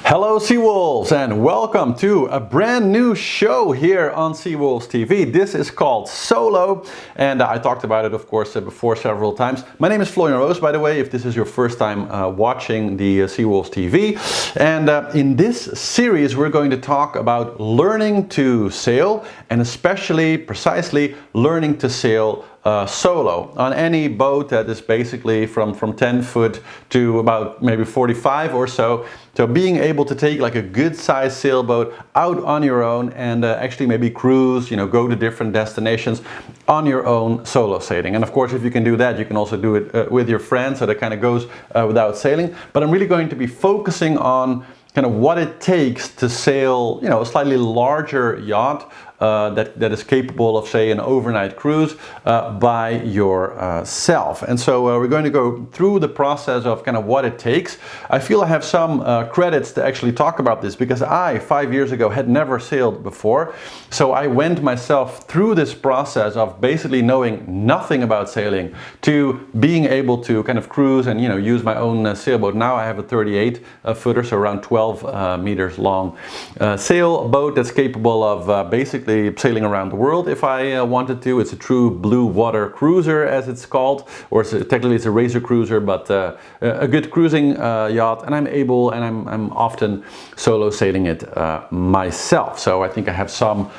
Hello Seawolves, and welcome to a brand new show here on Seawolves TV. This is called Solo, and I talked about it of course before several times. My name is Florian, by the way, if this is your first time watching the Seawolves TV. And in this series we're going to talk about learning to sail, and especially precisely learning to sail solo on any boat that is basically from 10 foot to about maybe 45 or so. So being able to take like a good sized sailboat out on your own and actually maybe cruise, go to different destinations on your own solo sailing. And of course, if you can do that, you can also do it with your friends, so that kind of goes without saying. But I'm really going to be focusing on kind of what it takes to sail, a slightly larger yacht that is capable of, say, an overnight cruise by yourself. And so we're going to go through the process of kind of what it takes. I feel I have some credits to actually talk about this, because I, 5 years ago, had never sailed before. So I went myself through this process of basically knowing nothing about sailing to being able to kind of cruise and use my own sailboat. Now I have a 38 footer, so around 12 meters long sailboat that's capable of basically sailing around the world if I wanted to. It's a true blue water cruiser, as it's called, or technically it's a racer cruiser, but a good cruising yacht. And I'm often solo sailing it myself. So I think I have some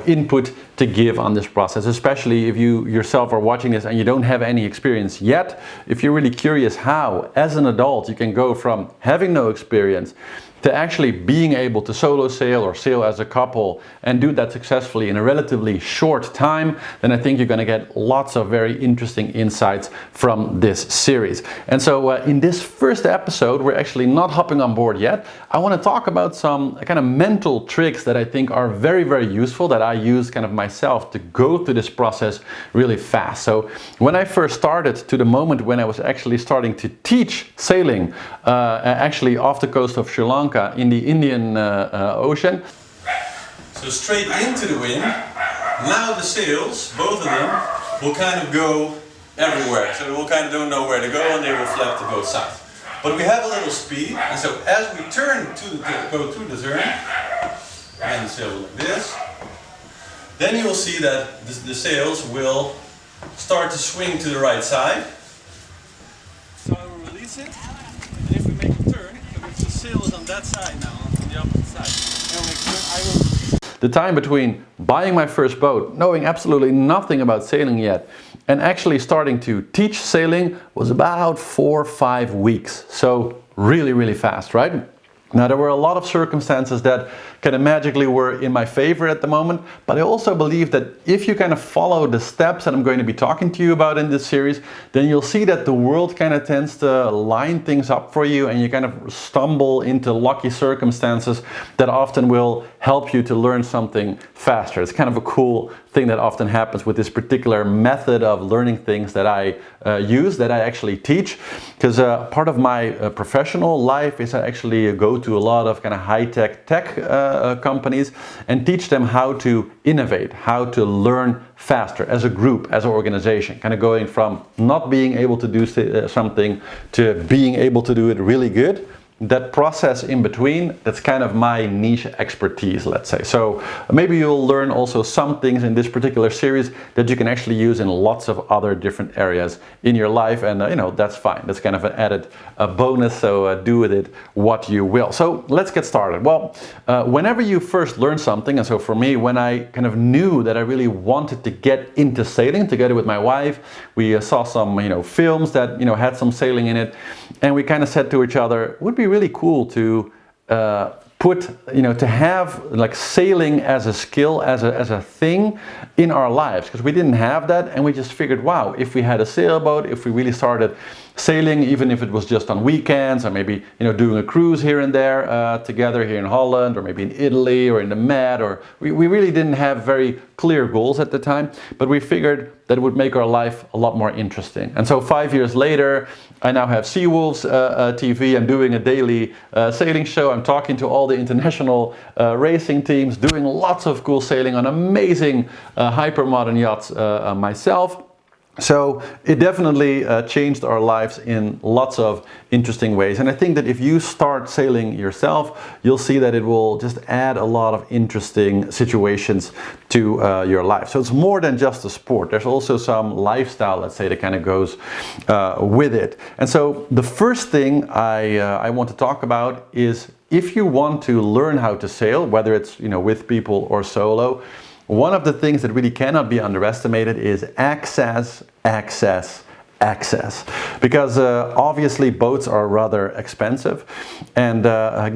input to give on this process, especially if you yourself are watching this and you don't have any experience yet. If you're really curious how, as an adult, you can go from having no experience to actually being able to solo sail or sail as a couple and do that successfully in a relatively short time, then I think you're going to get lots of very interesting insights from this series. And so in this first episode, we're actually not hopping on board yet. I want to talk about some kind of mental tricks that I think are very, very useful, that I use kind of myself to go through this process really fast. So when I first started to the moment when I was actually starting to teach sailing, actually off the coast of Sri Lanka, in the Indian Ocean. So straight into the wind. Now the sails, both of them, will kind of go everywhere. So they will kind of don't know where to go, and they will flap to both sides. But we have a little speed, and so as we turn go through the turn, and the sail like this, then you will see that the sails will start to swing to the right side. So I will release it, and if we make a turn, the sail is on that side now, on the opposite side. And I will... The time between buying my first boat, knowing absolutely nothing about sailing yet, and actually starting to teach sailing was about 4 or 5 weeks. So really, really fast, right? Now, there were a lot of circumstances that kind of magically were in my favor at the moment, but I also believe that if you kind of follow the steps that I'm going to be talking to you about in this series, then you'll see that the world kind of tends to line things up for you, and you kind of stumble into lucky circumstances that often will help you to learn something faster. It's kind of a cool thing that often happens with this particular method of learning things that I use, that I actually teach, because part of my professional life is I actually go to a lot of kind of high-tech tech companies and teach them how to innovate, how to learn faster as a group, as an organization, kind of going from not being able to do something to being able to do it really good. That process in between, that's kind of my niche expertise, let's say. So maybe you'll learn also some things in this particular series that you can actually use in lots of other different areas in your life, and that's fine. That's kind of an added bonus, so do with it what you will. So let's get started. Well, whenever you first learn something, and so for me, when I kind of knew that I really wanted to get into sailing together with my wife, we saw some films that had some sailing in it, and we kind of said to each other, it would be really cool to to have like sailing as a skill, as a thing in our lives, because we didn't have that, and we just figured, wow, if we had a sailboat, if we really started sailing, even if it was just on weekends, or maybe doing a cruise here and there together here in Holland, or maybe in Italy or in the Med, or we really didn't have very clear goals at the time, but we figured that it would make our life a lot more interesting. And so 5 years later, I now have Seawolves TV. I'm doing a daily sailing show. I'm talking to all the international racing teams, doing lots of cool sailing on amazing hyper-modern yachts myself. So it definitely changed our lives in lots of interesting ways. And I think that if you start sailing yourself, you'll see that it will just add a lot of interesting situations to your life. So it's more than just a sport. There's also some lifestyle, let's say, that kind of goes with it. And so the first thing I want to talk about is if you want to learn how to sail, whether it's with people or solo, one of the things that really cannot be underestimated is access. Because obviously boats are rather expensive, and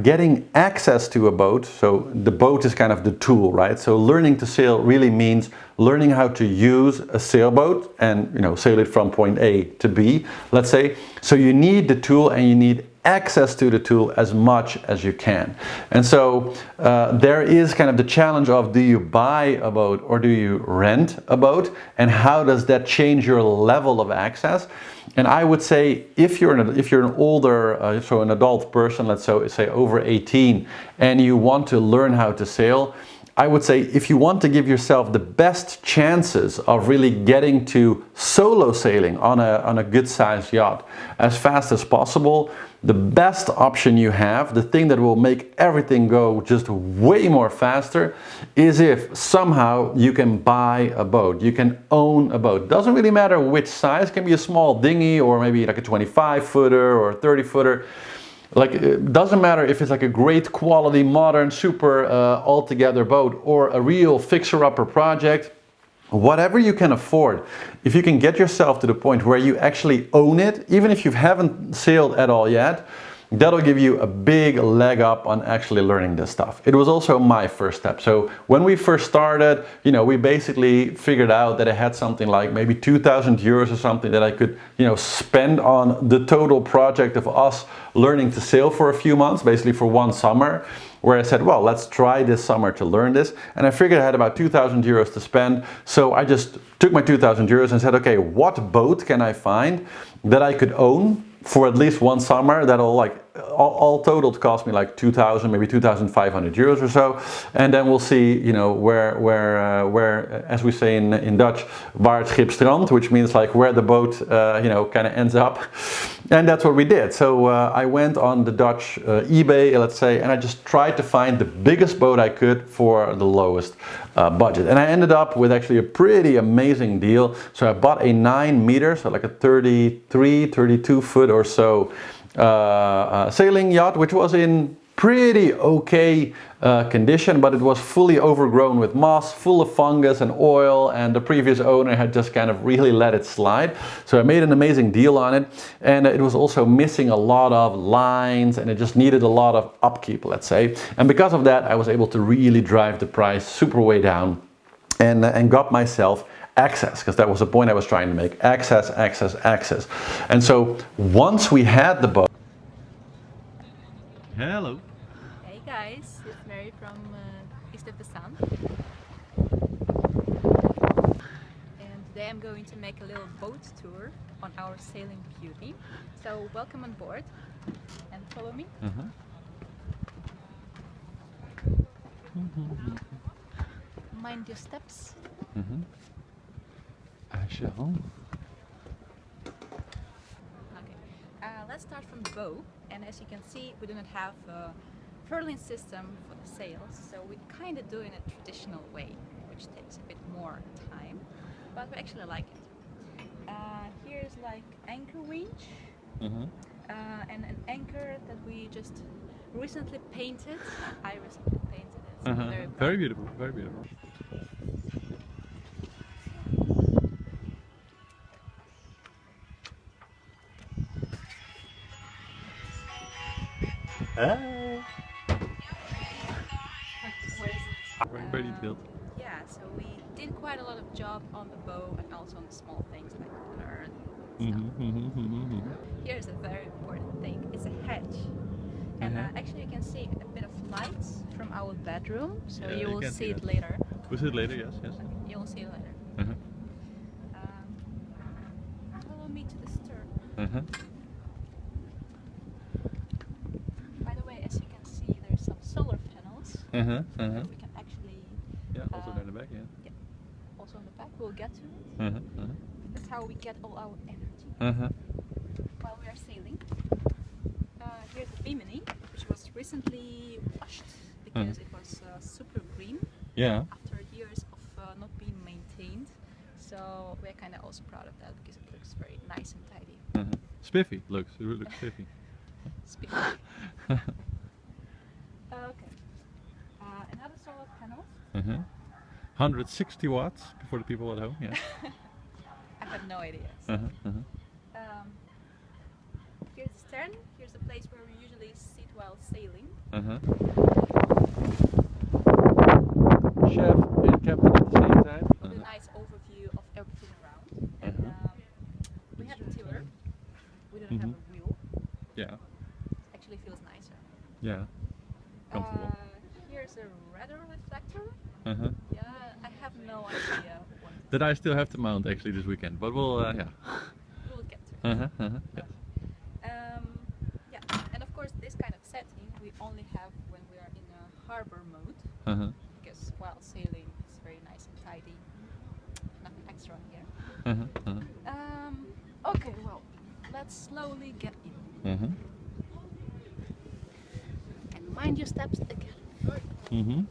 getting access to a boat, so the boat is kind of the tool, right? So learning to sail really means learning how to use a sailboat and sail it from point A to B, let's say. So you need the tool and you need access to the tool as much as you can. And so there is kind of the challenge of, do you buy a boat or do you rent a boat, and how does that change your level of access? And I would say if you're an older, so an adult person, let's say over 18, and you want to learn how to sail, I would say if you want to give yourself the best chances of really getting to solo sailing on a good sized yacht as fast as possible, the best option you have, the thing that will make everything go just way more faster, is if somehow you can buy a boat, you can own a boat. Doesn't really matter which size, it can be a small dinghy or maybe like a 25-footer or a 30-footer. Like, it doesn't matter if it's like a great quality, modern, super altogether boat or a real fixer-upper project. Whatever you can afford, if you can get yourself to the point where you actually own it, even if you haven't sailed at all yet, that'll give you a big leg up on actually learning this stuff. It was also my first step. So when we first started, we basically figured out that I had something like maybe 2,000 euros or something that I could, spend on the total project of us learning to sail for a few months, basically for one summer, where I said, well, let's try this summer to learn this. And I figured I had about 2,000 euros to spend. So I just took my 2,000 euros and said, okay, what boat can I find that I could own for at least one summer that'll all totaled cost me like 2,000, maybe 2,500 euros or so, and then we'll see, where, as we say in Dutch, waar het schip strandt, which means like where the boat, kind of ends up, and that's what we did. So I went on the Dutch eBay, let's say, and I just tried to find the biggest boat I could for the lowest budget, and I ended up with actually a pretty amazing deal. So I bought a 9-meter, so like a 32 foot or so sailing yacht, which was in pretty okay condition, but it was fully overgrown with moss, full of fungus and oil, and the previous owner had just kind of really let it slide. So I made an amazing deal on it, and it was also missing a lot of lines, and it just needed a lot of upkeep, let's say. And because of that, I was able to really drive the price super way down and got myself access, because that was the point I was trying to make. Access. And so once we had the boat. Hello. Hey guys, it's Mary from East of the Sun. And today I'm going to make a little boat tour on our sailing beauty. So welcome on board and follow me. Mind your steps. I shall. Okay, let's start from the bow. And as you can see, we do not have a furling system for the sails, so we kind of do it in a traditional way, which takes a bit more time, but we actually like it. Here's like anchor winch, and an anchor that we just recently painted. I recently painted it. So Very beautiful, very beautiful. Very detailed. Yeah, so we did quite a lot of job on the bow and also on the small things like the learn stuff. Here's a very important thing, it's a hedge. And actually you can see a bit of lights from our bedroom, so yeah, you will see it later. We'll see it later, yes. Okay, you will see it later. Follow me to the stern. By the way, as you can see, there's some solar panels. We can actually... also there in the back, yeah. Also in the back, we'll get to it. That's how we get all our energy while we are sailing. Here's the bimini, which was recently washed because it was super green. Yeah. After years of not being maintained. So we're kind of also proud of that because it looks very nice and tidy. Spiffy looks. It looks spiffy. Spiffy. Okay. Another solar panels. 160 watts for the people at home. Yeah. I have no idea. Here's the stern. Here's the place where we usually sit while sailing. Chef and captain at the same time. With a nice overview of everything around. And we have a tiller. We don't have a wheel. Yeah. Actually feels nicer. Yeah. Comfortable. Here's a radar reflector. Uh-huh. Yeah, I have no idea what That I still have to mount actually this weekend, but we'll yeah. we'll get to it. Yes. Yeah, and of course this kind of setting we only have when we are in a harbor mode, because while sailing it's very nice and tidy. Nothing extra here. Okay, well, let's slowly get in. And mind your steps again.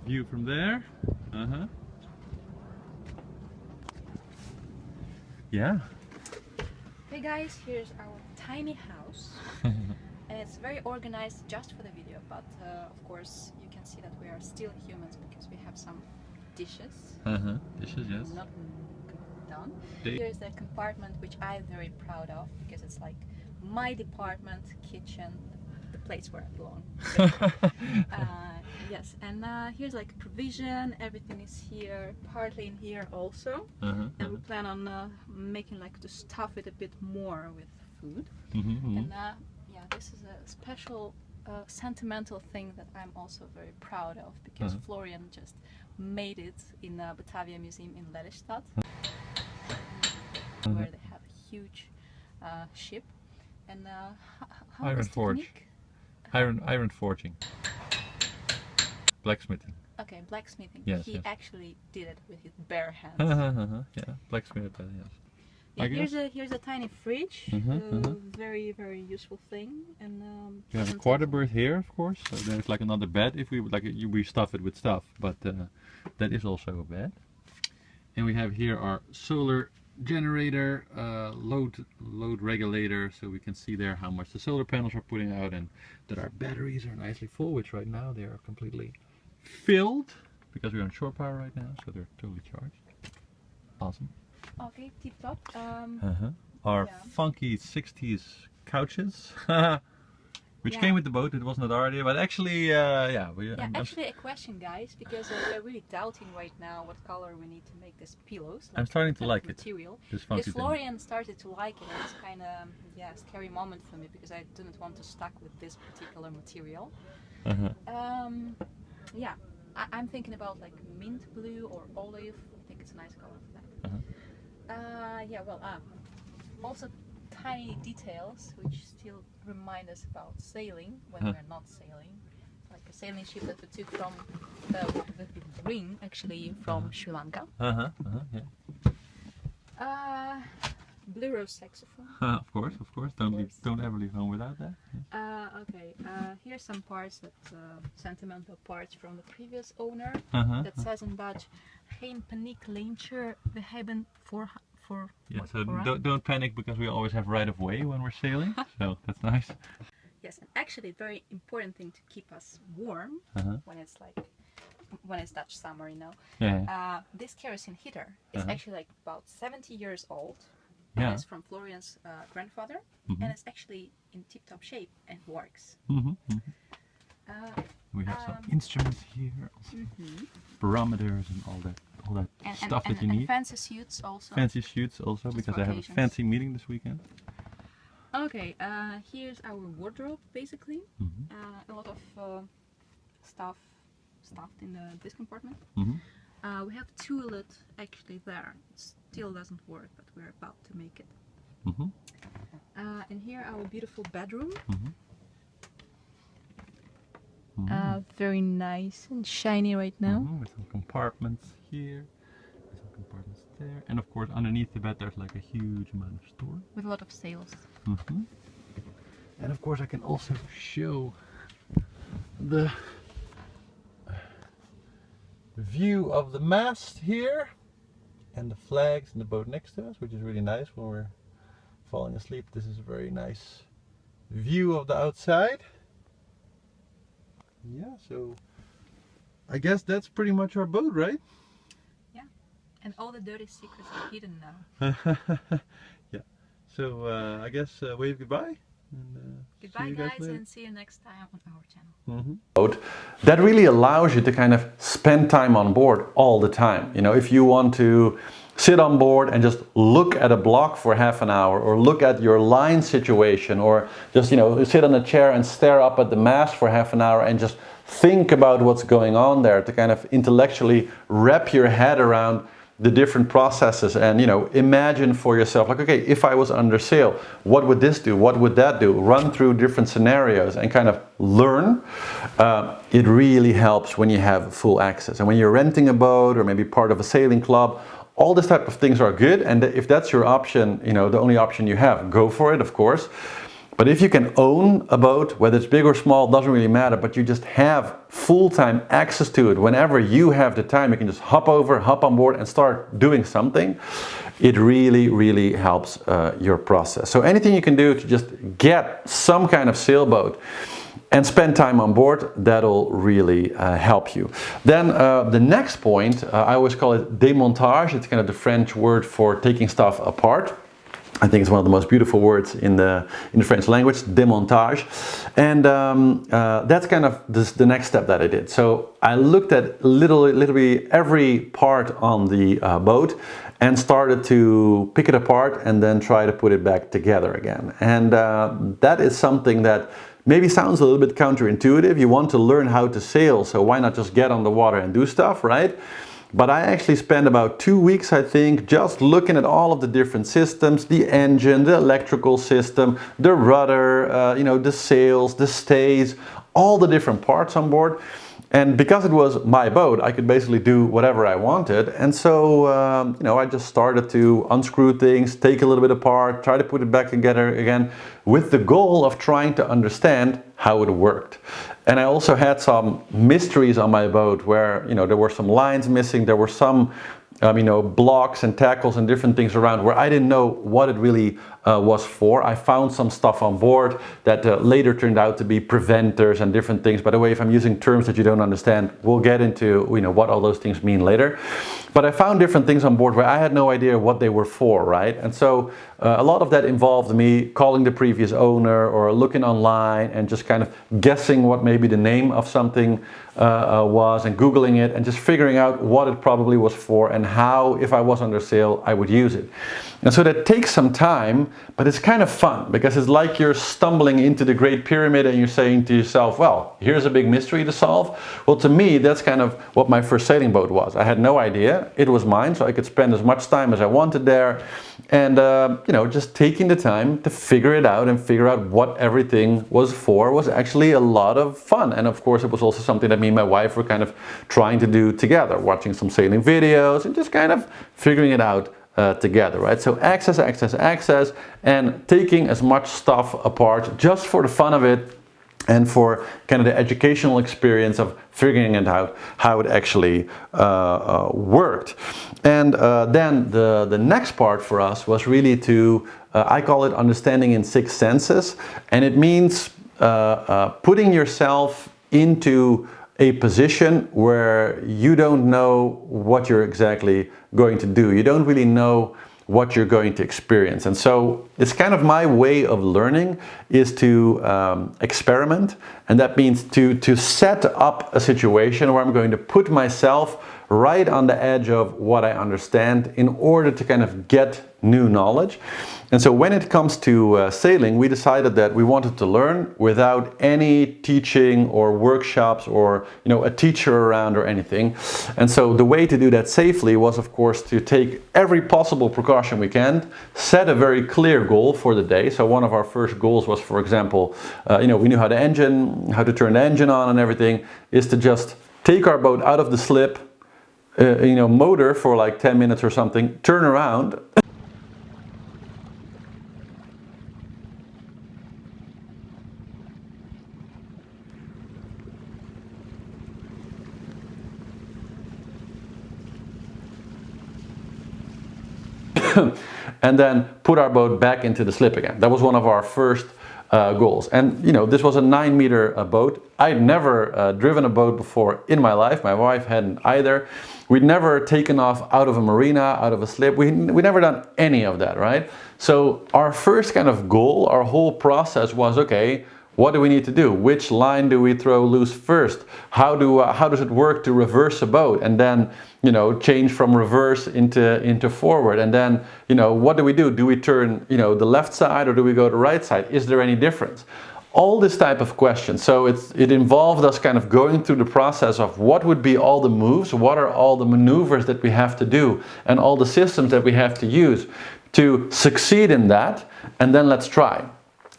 View from there. Yeah. Hey guys, here's our tiny house. And it's very organized just for the video, but of course you can see that we are still humans because we have some dishes. Dishes, yes. Not done. Here's the compartment which I'm very proud of because it's like my department, kitchen, the place where I belong. Yes, and here's like provision, everything is here, partly in here also. And we plan on making like to stuff it a bit more with food. And yeah, this is a special sentimental thing that I'm also very proud of because Florian just made it in Batavia Museum in Lelystad, where they have a huge ship. And how Iron was the forge. technique? Iron forging. Blacksmithing. Okay, blacksmithing. Yes, He yes. actually did it with his bare hands. Yeah, blacksmith. Yes. Yeah, here's a tiny fridge. Very useful thing. And We have a quarter berth here, of course. So there's like another bed if we would like. We stuff it with stuff, but that is also a bed. And we have here our solar generator, load regulator, so we can see there how much the solar panels are putting out, and that our batteries are nicely full. Which right now they are completely filled because we're on shore power right now, so they're totally charged. Awesome. okay, tip top. Our Yeah. funky 60s couches, which Yeah. came with the boat. It wasn't our idea, but actually, yeah. I'm Actually, a question, guys, because we're really doubting right now what color we need to make these pillows. I'm starting to like it. Material. This funky Because thing. Florian started to like it, and it's kind of scary moment for me because I didn't want to stuck with this particular material. Yeah, I'm thinking about like mint blue or olive. I think it's a nice color for that. Yeah, well, also tiny details which still remind us about sailing when we're not sailing. Like a sailing ship that we took from the ring, actually from Sri Lanka. Blue rose saxophone. Of course. Don't ever leave home without that. Okay, here's some parts that sentimental parts from the previous owner that says in Dutch, geen paniek leentje, we hebben voor. Yeah, so don't panic because we always have right of way when we're sailing. So that's nice. Yes, and actually very important thing to keep us warm when it's Dutch summer, you know. Yeah. This kerosene heater is actually like about 70 years old. Yeah. And it's from Florian's grandfather, and it's actually in tip-top shape and works. We have some instruments here, also barometers and all that stuff that you need. And fancy suits also. Fancy shoots also, Just because for I have a occasions. fancy meeting this weekend. Okay, here's our wardrobe basically. A lot of stuff stuffed in this compartment. We have a toilet actually there. It still doesn't work, but we're about to make it. And here our beautiful bedroom. Very nice and shiny right now. With some compartments here, some compartments there, and of course underneath the bed there's like a huge amount of storage. With a lot of sails. And of course I can also show the view of the mast here and the flags and the boat next to us, which is really nice when we're falling asleep. This is a very nice view of the outside. Yeah, so I guess that's pretty much our boat, right? Yeah, and all the dirty secrets are hidden now. Yeah, so I guess wave goodbye. And, Goodbye see you guys, later. and see you next time on our channel. Boat that really allows you to kind of spend time on board all the time. You know, if you want to sit on board and just look at a block for half an hour, or look at your line situation, or just, you know, sit on a chair and stare up at the mast for half an hour and just think about what's going on there, to kind of intellectually wrap your head around the different processes and, you know, imagine for yourself, like, okay, if I was under sail, what would this do? What would that do? Run through different scenarios and kind of learn. It really helps when you have full access. And when you're renting a boat or maybe part of a sailing club, all this type of things are good. And if that's your option, you know, the only option you have, go for it, of course. But if you can own a boat, whether it's big or small, doesn't really matter, but you just have full-time access to it. Whenever you have the time, you can just hop on board and start doing something. It really, really helps your process. So anything you can do to just get some kind of sailboat and spend time on board, that'll really help you. Then the next point, I always call it démontage. It's kind of the French word for taking stuff apart. I think it's one of the most beautiful words in the French language, démontage. And that's kind of the next step that I did. So I looked at literally every part on the boat and started to pick it apart and then try to put it back together again. And that is something that maybe sounds a little bit counterintuitive. You want to learn how to sail, so why not just get on the water and do stuff, right? But I actually spent about 2 weeks, I think, just looking at all of the different systems, the engine, the electrical system, the rudder, you know, the sails, the stays, all the different parts on board. And because it was my boat, I could basically do whatever I wanted. And so, you know, I just started to unscrew things, take a little bit apart, try to put it back together again, with the goal of trying to understand how it worked. And I also had some mysteries on my boat where, you know, there were some lines missing, there were some, you know, blocks and tackles and different things around where I didn't know what it really was for. I found some stuff on board that later turned out to be preventers and different things. By the way, if I'm using terms that you don't understand, we'll get into, you know, what all those things mean later. But I found different things on board where I had no idea what they were for, right? And so a lot of that involved me calling the previous owner or looking online and just kind of guessing what maybe the name of something was, and Googling it and just figuring out what it probably was for and how, if I was under sail, I would use it. And so that takes some time, but it's kind of fun because it's like you're stumbling into the Great Pyramid and you're saying to yourself, well, here's a big mystery to solve. Well, to me, that's kind of what my first sailing boat was. I had no idea. It was mine, so I could spend as much time as I wanted there. And, you know, just taking the time to figure it out and figure out what everything was for was actually a lot of fun. And of course, it was also something that me and my wife were kind of trying to do together, watching some sailing videos and just kind of figuring it out together, right? So access, and taking as much stuff apart just for the fun of it and for kind of the educational experience of figuring it out how it actually worked. And then the next part for us was really to, I call it understanding in 6 senses, and it means putting yourself into a position where you don't know what you're exactly going to do. You don't really know what you're going to experience. And so it's kind of my way of learning is to experiment. And that means to set up a situation where I'm going to put myself right on the edge of what I understand in order to kind of get new knowledge. And so when it comes to sailing, we decided that we wanted to learn without any teaching or workshops or a teacher around or anything. And so the way to do that safely was, of course, to take every possible precaution we can, set a very clear goal for the day. So one of our first goals was, for example, we knew how to turn the engine on and everything, is to just take our boat out of the slip, motor for like 10 minutes or something, turn around. And then put our boat back into the slip again. That was one of our first goals. And this was a 9-meter boat. I'd never driven a boat before in my life. My wife hadn't either. We'd never taken off out of a marina, out of a slip. We never done any of that, right? So our first kind of goal, our whole process was, okay, what do we need to do? Which line do we throw loose first? How does it work to reverse a boat and then change from reverse into forward? And then what do we do? Do we turn the left side or do we go the right side? Is there any difference? All this type of questions. So it involved us kind of going through the process of what would be all the moves, what are all the maneuvers that we have to do, and all the systems that we have to use to succeed in that, and then let's try.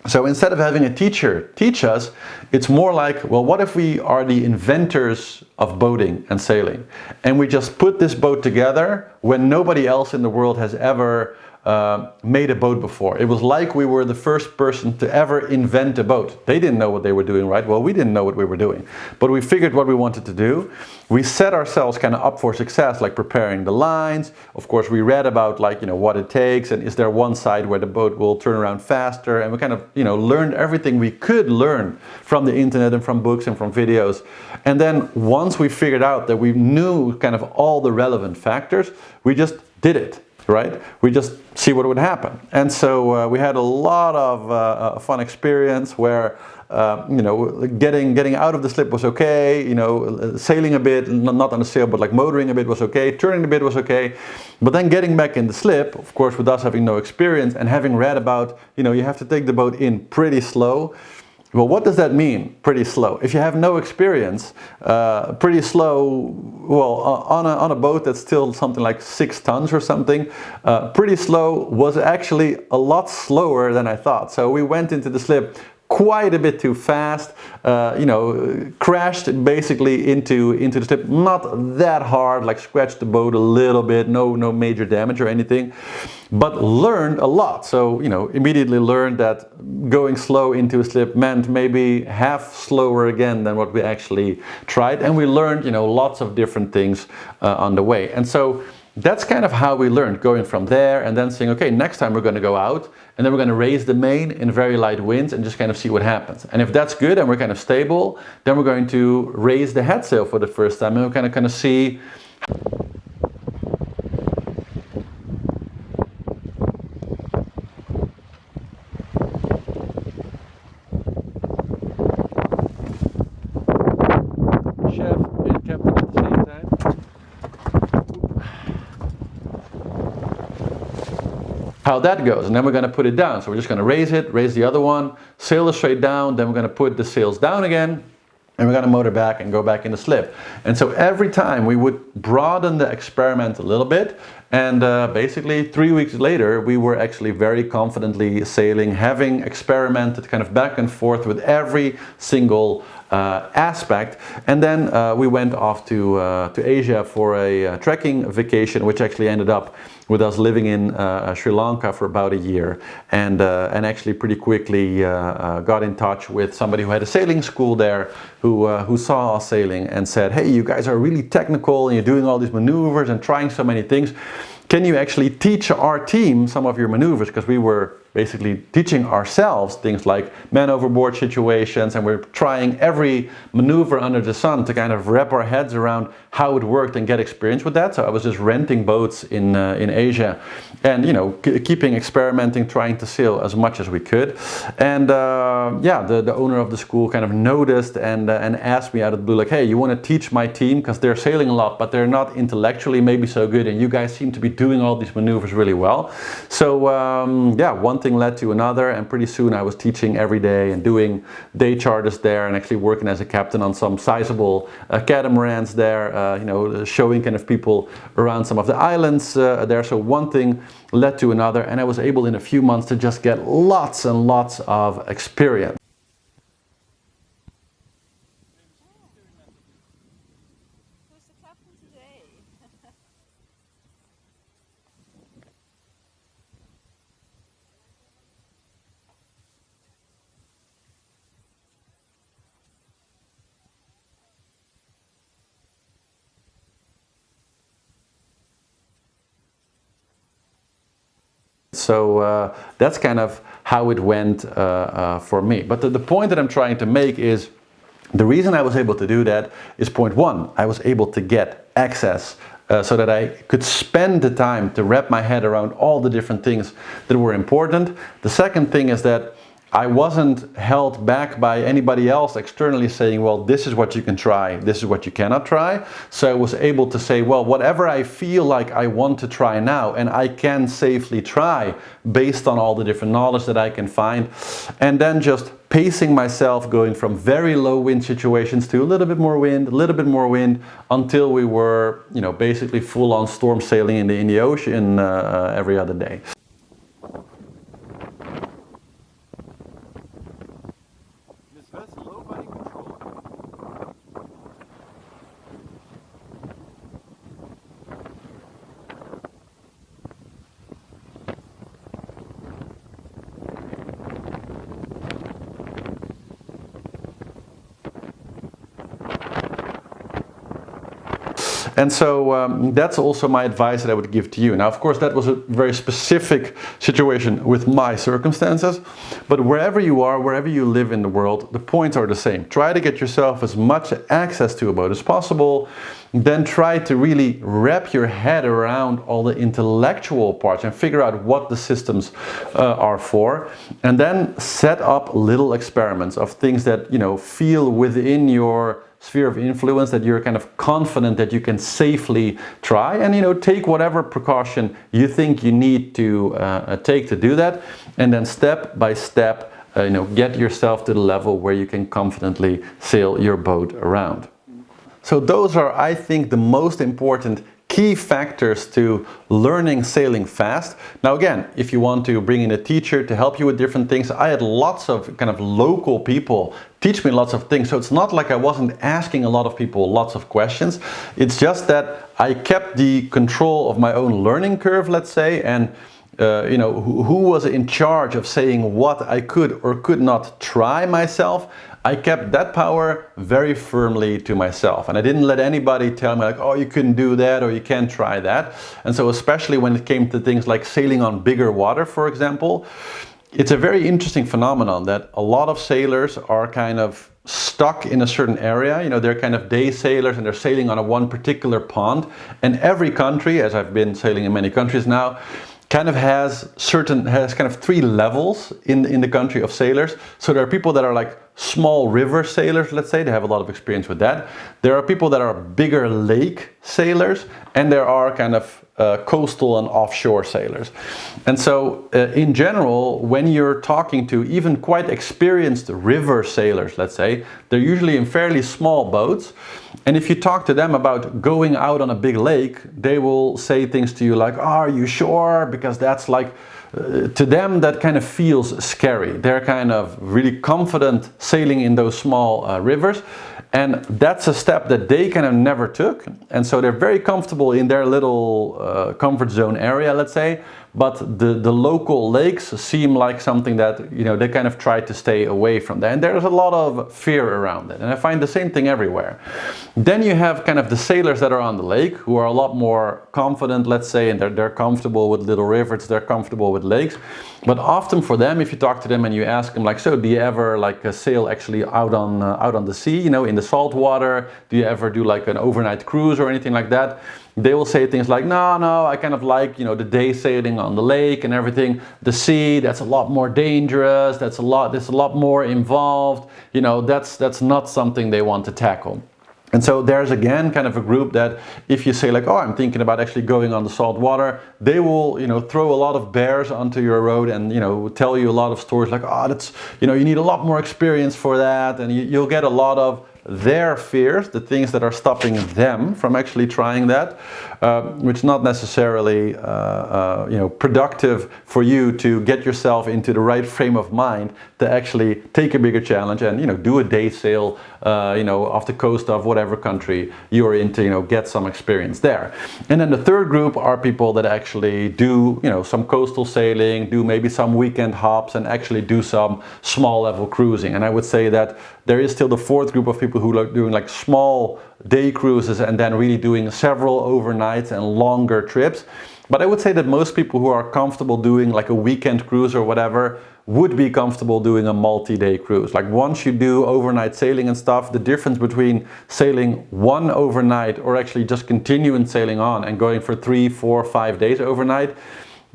So instead of having a teacher teach us, it's more like, well, what if we are the inventors of boating and sailing, and we just put this boat together when nobody else in the world has ever made a boat before. It was like we were the first person to ever invent a boat. They didn't know what they were doing, right? Well, we didn't know what we were doing, but we figured what we wanted to do. We set ourselves kind of up for success, like preparing the lines. Of course, we read about what it takes, and is there one side where the boat will turn around faster, and we kind of learned everything we could learn from the internet and from books and from videos. And then once we figured out that we knew kind of all the relevant factors, we just did it. Right? We just see what would happen. And so we had a lot of fun experience where getting out of the slip was okay, sailing a bit, not on the sail, but like motoring a bit was okay, turning a bit was okay. But then getting back in the slip, of course, with us having no experience and having read about, you have to take the boat in pretty slow. Well, what does that mean, pretty slow? If you have no experience, pretty slow, well, on a boat that's still something like 6 tons or something, pretty slow was actually a lot slower than I thought. So we went into the slip quite a bit too fast, crashed basically into the slip, not that hard, like scratched the boat a little bit, no major damage or anything, but learned a lot. So, immediately learned that going slow into a slip meant maybe half slower again than what we actually tried. And we learned, lots of different things on the way. And so that's kind of how we learned, going from there and then saying, okay, next time we're going to go out and then we're going to raise the main in very light winds and just kind of see what happens. And if that's good and we're kind of stable, then we're going to raise the head sail for the first time and we're kind of see. Chef and captain at the same time. How that goes, and then we're going to put it down. So we're just going to raise the other one, sail it straight down, then we're going to put the sails down again, and we're going to motor back and go back in the slip. And so every time we would broaden the experiment a little bit, and basically 3 weeks later we were actually very confidently sailing, having experimented kind of back and forth with every single aspect. And then we went off to Asia for a trekking vacation, which actually ended up with us living in Sri Lanka for about a year, and actually pretty quickly got in touch with somebody who had a sailing school there, who saw us sailing and said, hey, you guys are really technical and you're doing all these maneuvers and trying so many things. Can you actually teach our team some of your maneuvers? Because we were basically teaching ourselves things like man overboard situations, and we're trying every maneuver under the sun to kind of wrap our heads around how it worked and get experience with that. So I was just renting boats in Asia, and keeping experimenting, trying to sail as much as we could. And the owner of the school kind of noticed and asked me out of the blue, like, hey, you want to teach my team, because they're sailing a lot but they're not intellectually maybe so good, and you guys seem to be doing all these maneuvers really well. So one thing led to another, and pretty soon I was teaching every day and doing day charters there, and actually working as a captain on some sizable catamarans there, showing kind of people around some of the islands there. So one thing led to another, and I was able in a few months to just get lots and lots of experience. Who's the captain today? So that's kind of how it went for me. But the point that I'm trying to make is, the reason I was able to do that is, point one, I was able to get access so that I could spend the time to wrap my head around all the different things that were important. The second thing is that I wasn't held back by anybody else externally saying, well, this is what you can try, this is what you cannot try. So I was able to say, well, whatever I feel like I want to try now, and I can safely try based on all the different knowledge that I can find, and then just pacing myself, going from very low wind situations to a little bit more wind, a little bit more wind, until we were, basically full on storm sailing in the ocean every other day. And so that's also my advice that I would give to you. Now, of course, that was a very specific situation with my circumstances, but wherever you are, wherever you live in the world, the points are the same. Try to get yourself as much access to a boat as possible. Then try to really wrap your head around all the intellectual parts and figure out what the systems are for. And then set up little experiments of things that, feel within your sphere of influence, that you're kind of confident that you can safely try, and take whatever precaution you think you need to take to do that, and then step by step get yourself to the level where you can confidently sail your boat around. So those are, I think, the most important key factors to learning sailing fast. Now again, if you want to bring in a teacher to help you with different things, I had lots of kind of local people teach me lots of things. So it's not like I wasn't asking a lot of people lots of questions. It's just that I kept the control of my own learning curve, let's say, and who was in charge of saying what I could or could not try myself. I kept that power very firmly to myself, and I didn't let anybody tell me like, oh, you couldn't do that or you can't try that. And so especially when it came to things like sailing on bigger water, for example, it's a very interesting phenomenon that a lot of sailors are kind of stuck in a certain area. They're kind of day sailors and they're sailing on one particular pond, and every country, as I've been sailing in many countries now, kind of has kind of three levels in the country of sailors. So there are people that are like small river sailors, let's say, they have a lot of experience with that. There are people that are bigger lake sailors, and there are kind of coastal and offshore sailors. And so in general, when you're talking to even quite experienced river sailors, let's say, they're usually in fairly small boats. And if you talk to them about going out on a big lake, they will say things to you like, oh, are you sure? Because that's like, to them that kind of feels scary. They're kind of really confident sailing in those small rivers. And that's a step that they kind of never took. And so they're very comfortable in their little comfort zone area, let's say. but the local lakes seem like something that, you know, they kind of try to stay away from that. And there's a lot of fear around it. And I find the same thing everywhere. Then you have kind of the sailors that are on the lake who are a lot more confident, let's say, and they're comfortable with little rivers, they're comfortable with lakes. But often for them, if you talk to them and you ask them like, so do you ever like sail actually out on the sea, you know, in the salt water? Do you ever do like an overnight cruise or anything like that? They will say things like, no, I kind of like, you know, the day sailing on the lake and everything. The sea, that's a lot more dangerous. There's a lot more involved. You know, that's not something they want to tackle. And so there's again kind of a group that if you say like, oh, I'm thinking about actually going on the salt water, they will, you know, throw a lot of bears onto your road and, you know, tell you a lot of stories like, oh, that's, you know, you need a lot more experience for that. And you'll get a lot of their fears, the things that are stopping them from actually trying that, which is not necessarily you know, productive for you to get yourself into the right frame of mind to actually take a bigger challenge and, you know, do a day sail you know, off the coast of whatever country you're into, you know, get some experience there. And then the third group are people that actually do, you know, some coastal sailing, do maybe some weekend hops and actually do some small level cruising. And I would say that there is still the fourth group of people who are doing like small day cruises and then really doing several overnights and longer trips. But I would say that most people who are comfortable doing like a weekend cruise or whatever would be comfortable doing a multi-day cruise. Like once you do overnight sailing and stuff, the difference between sailing one overnight or actually just continuing sailing on and going for 3, 4, 5 days overnight,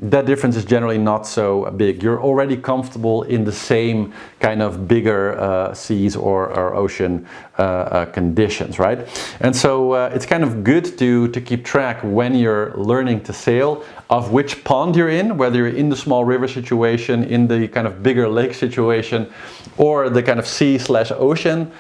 that difference is generally not so big. You're already comfortable in the same kind of bigger seas or ocean conditions, right? And so it's kind of good to keep track when you're learning to sail of which pond you're in, whether you're in the small river situation, in the kind of bigger lake situation, or the kind of sea/ocean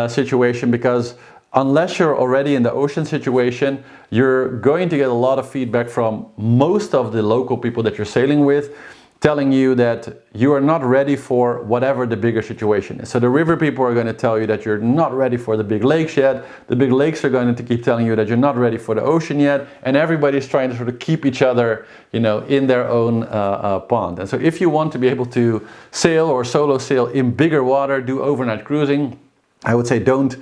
situation, because unless you're already in the ocean situation, you're going to get a lot of feedback from most of the local people that you're sailing with, telling you that you are not ready for whatever the bigger situation is. So the river people are going to tell you that you're not ready for the big lakes yet. The big lakes are going to keep telling you that you're not ready for the ocean yet. And everybody's trying to sort of keep each other, you know, in their own pond. And so if you want to be able to sail or solo sail in bigger water, do overnight cruising, I would say don't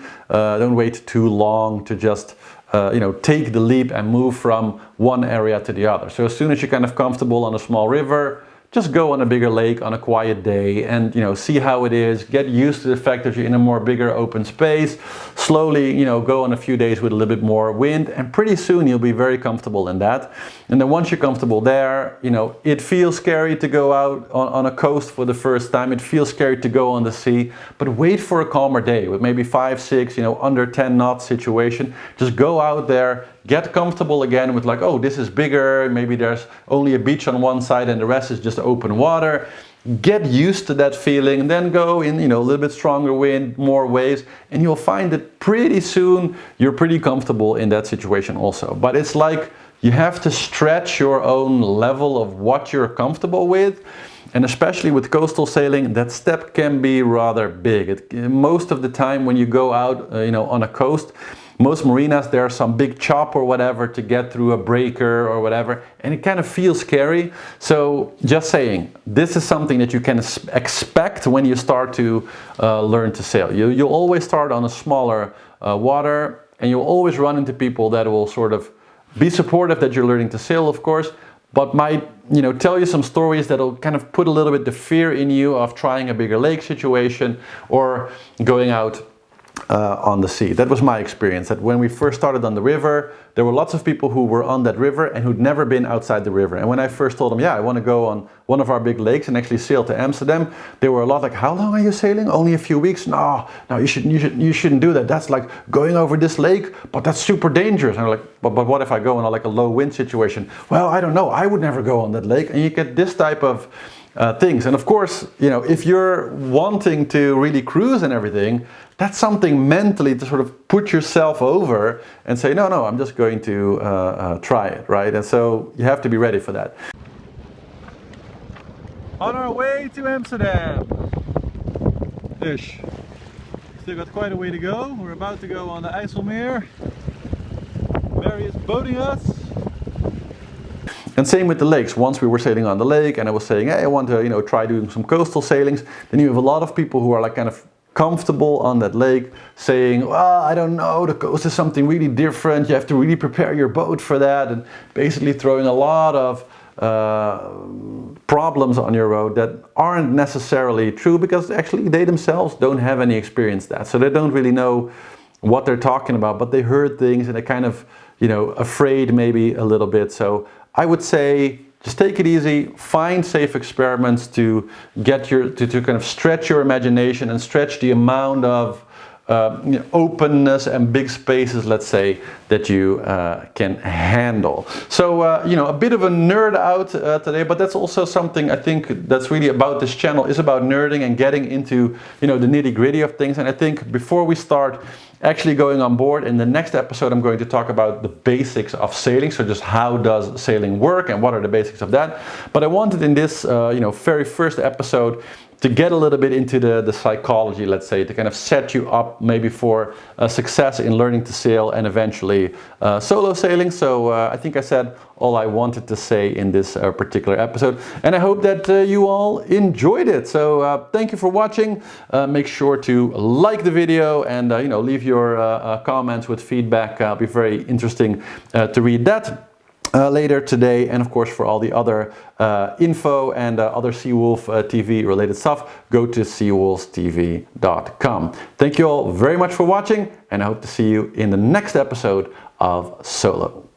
wait too long to just you know, take the leap and move from one area to the other. So as soon as you're kind of comfortable on a small river, just go on a bigger lake on a quiet day and, you know, see how it is, get used to the fact that you're in a more bigger open space, slowly, you know, go on a few days with a little bit more wind, and pretty soon you'll be very comfortable in that. And then once you're comfortable there, you know, it feels scary to go out on a coast for the first time, it feels scary to go on the sea, but wait for a calmer day with maybe 5, 6, you know, under 10 knot situation. Just go out there, get comfortable again with like, oh, this is bigger, maybe there's only a beach on one side and the rest is just open water. Get used to that feeling, then go in, you know, a little bit stronger wind, more waves, and you'll find that pretty soon you're pretty comfortable in that situation also. But it's like you have to stretch your own level of what you're comfortable with. And especially with coastal sailing, that step can be rather big. Most of the time when you go out, you know, on a coast, most marinas, there's some big chop or whatever to get through a breaker or whatever, and it kind of feels scary. So just saying, this is something that you can expect when you start to learn to sail. You'll always start on a smaller water, and you'll always run into people that will sort of be supportive that you're learning to sail, of course, but might, you know, tell you some stories that'll kind of put a little bit the fear in you of trying a bigger lake situation or going out on the sea. That was my experience, that when we first started on the river, there were lots of people who were on that river and who'd never been outside the river. And when I first told them, yeah, I want to go on one of our big lakes and actually sail to Amsterdam, they were a lot like, how long are you sailing? Only a few weeks? No, you shouldn't do that. That's like going over this lake, but that's super dangerous. And I'm like, but what if I go in like a low wind situation? Well, I don't know. I would never go on that lake. And you get this type of things. And of course, you know, if you're wanting to really cruise and everything, that's something mentally to sort of put yourself over and say, no, I'm just going to try it, right? And so you have to be ready for that. On our way to Amsterdam. Ish. Still got quite a way to go. We're about to go on the IJsselmeer. Mary is boating us. And same with the lakes. Once we were sailing on the lake and I was saying, hey, I want to, try doing some coastal sailings. Then you have a lot of people who are like kind of comfortable on that lake saying, well, I don't know, the coast is something really different. You have to really prepare your boat for that. And basically throwing a lot of problems on your road that aren't necessarily true, because actually they themselves don't have any experience that. So they don't really know what they're talking about, but they heard things and they kind of, afraid maybe a little bit. So I would say just take it easy, find safe experiments to get to kind of stretch your imagination and stretch the amount of openness and big spaces, let's say, that you can handle. So, a bit of a nerd out today, but that's also something I think that's really about this channel, is about nerding and getting into, the nitty gritty of things. And I think before we start actually going on board, in the next episode, I'm going to talk about the basics of sailing. So just how does sailing work and what are the basics of that. But I wanted in this, very first episode to get a little bit into the psychology, let's say, to kind of set you up maybe for success in learning to sail and eventually solo sailing. So I think I said all I wanted to say in this particular episode, and I hope that you all enjoyed it. So thank you for watching. Make sure to like the video and leave your comments with feedback. It'll be very interesting to read that. Later today, and of course for all the other info and other Seawolf TV related stuff, go to seawolfstv.com. Thank you all very much for watching, and I hope to see you in the next episode of Solo.